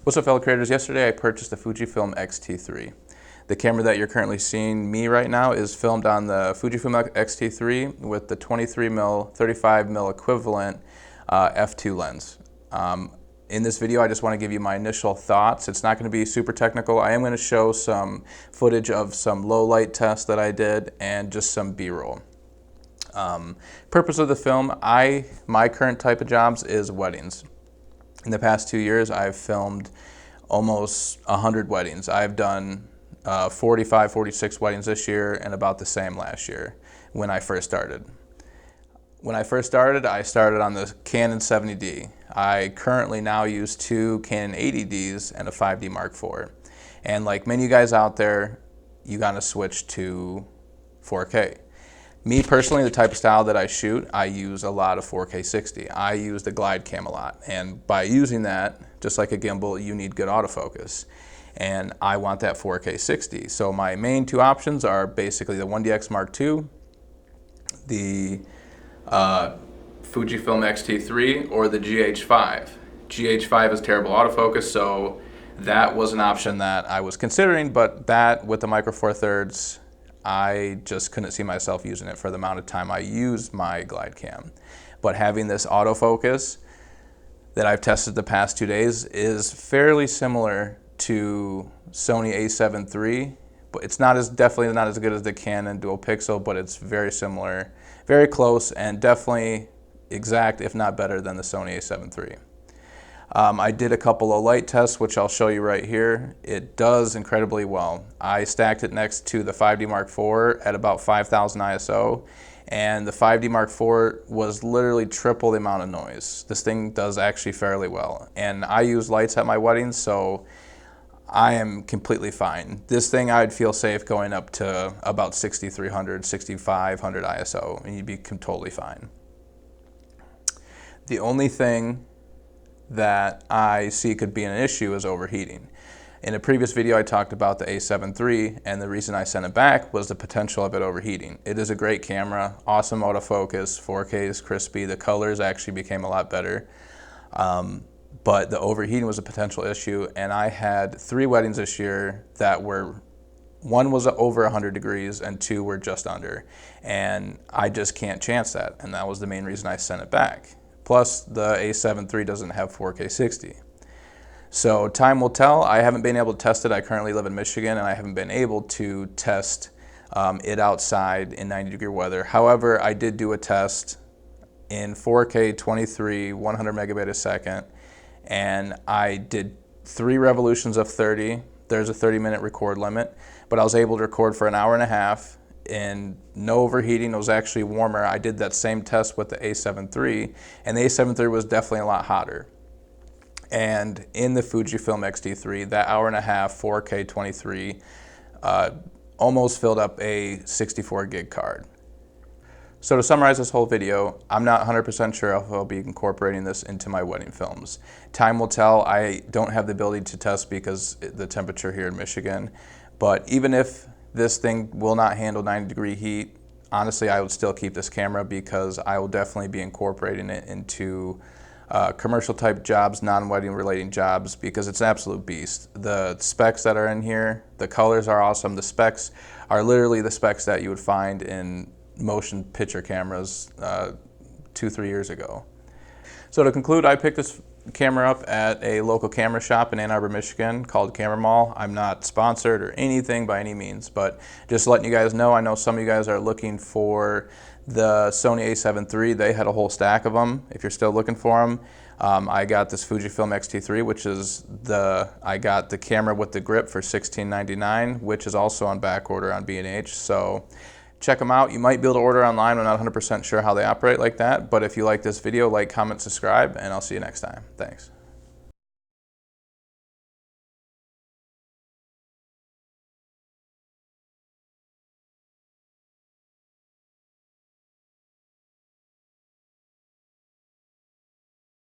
What's up, fellow creators? Yesterday I purchased the Fujifilm X-T3. The camera that you're currently seeing me right now is filmed on the Fujifilm X-T3 with the 23mm, 35mm equivalent f2 lens. In this video I just want to give you my initial thoughts. It's not going to be super technical. I am going to show some footage of some low light tests that I did and just some B-roll. Purpose of the film, my current type of jobs is weddings. In the past 2 years, I've filmed almost 100 weddings. I've done 45, 46 weddings this year and about the same last year when I first started. I started on the Canon 70D. I currently now use two Canon 80Ds and a 5D Mark IV. And like many of you guys out there, you gotta switch to 4K. Me personally, the type of style that I shoot, I use a lot of 4K 60. I use the glide cam a lot, and by using that, just like a gimbal, you need good autofocus. And I want that 4K 60. So my main two options are basically the 1DX Mark II, the Fujifilm X-T3, or the GH5. GH5 is terrible autofocus, so that was an option that I was considering, but that with the Micro Four Thirds, I just couldn't see myself using it for the amount of time I used my glide cam. But having this autofocus that I've tested the past 2 days is fairly similar to Sony A7 III, but it's definitely not as good as the Canon dual pixel, but it's very similar, very close, and definitely exact, if not better than the Sony A7 III. I did a couple of light tests, which I'll show you right here. It does incredibly well. I stacked it next to the 5D Mark IV at about 5,000 ISO, and the 5D Mark IV was literally triple the amount of noise. This thing does actually fairly well. And I use lights at my weddings, so I am completely fine. This thing I'd feel safe going up to about 6,300, 6,500 ISO, and you'd be totally fine. The only thing that I see could be an issue is overheating. In a previous video I talked about the A7 III, and the reason I sent it back was the potential of it overheating. It is a great camera, awesome autofocus, 4K is crispy, the colors actually became a lot better, but the overheating was a potential issue, and I had 3 weddings this year that were, one was over 100 degrees and 2 were just under, and I just can't chance that, and that was the main reason I sent it back. Plus, the A7 III doesn't have 4K 60. So time will tell. I haven't been able to test it. I currently live in Michigan, and I haven't been able to test it outside in 90-degree weather. However, I did do a test in 4K 23, 100 megabit a second, and I did 3 revolutions of 30. There's a 30-minute record limit, but I was able to record for an hour and a half. And no overheating. It was actually warmer. I did that same test with the A7 III, and the A7 III was definitely a lot hotter. And in the Fujifilm X-T3, that hour and a half 4K 23 almost filled up a 64 gig card. So to summarize this whole video, I'm not 100% sure if I'll be incorporating this into my wedding films. Time will tell. I don't have the ability to test because the temperature here in Michigan, but even if this thing will not handle 90-degree heat, honestly, I would still keep this camera because I will definitely be incorporating it into commercial type jobs, non-wedding relating jobs, because it's an absolute beast. The specs that are in here, the colors are awesome. The specs are literally the specs that you would find in motion picture cameras 2-3 years ago. So to conclude, I picked this camera up at a local camera shop in Ann Arbor, Michigan called Camera Mall. I'm not sponsored or anything by any means, but just letting you guys know, I know some of you guys are looking for the Sony A7 III. They had a whole stack of them. If you're still looking for them, I got this Fujifilm X-T3, which is I got the camera with the grip for $16.99, which is also on back order on B&H. So check them out. You might be able to order online. I'm not 100% sure how they operate like that, but if you like this video, like, comment, subscribe, and I'll see you next time. Thanks.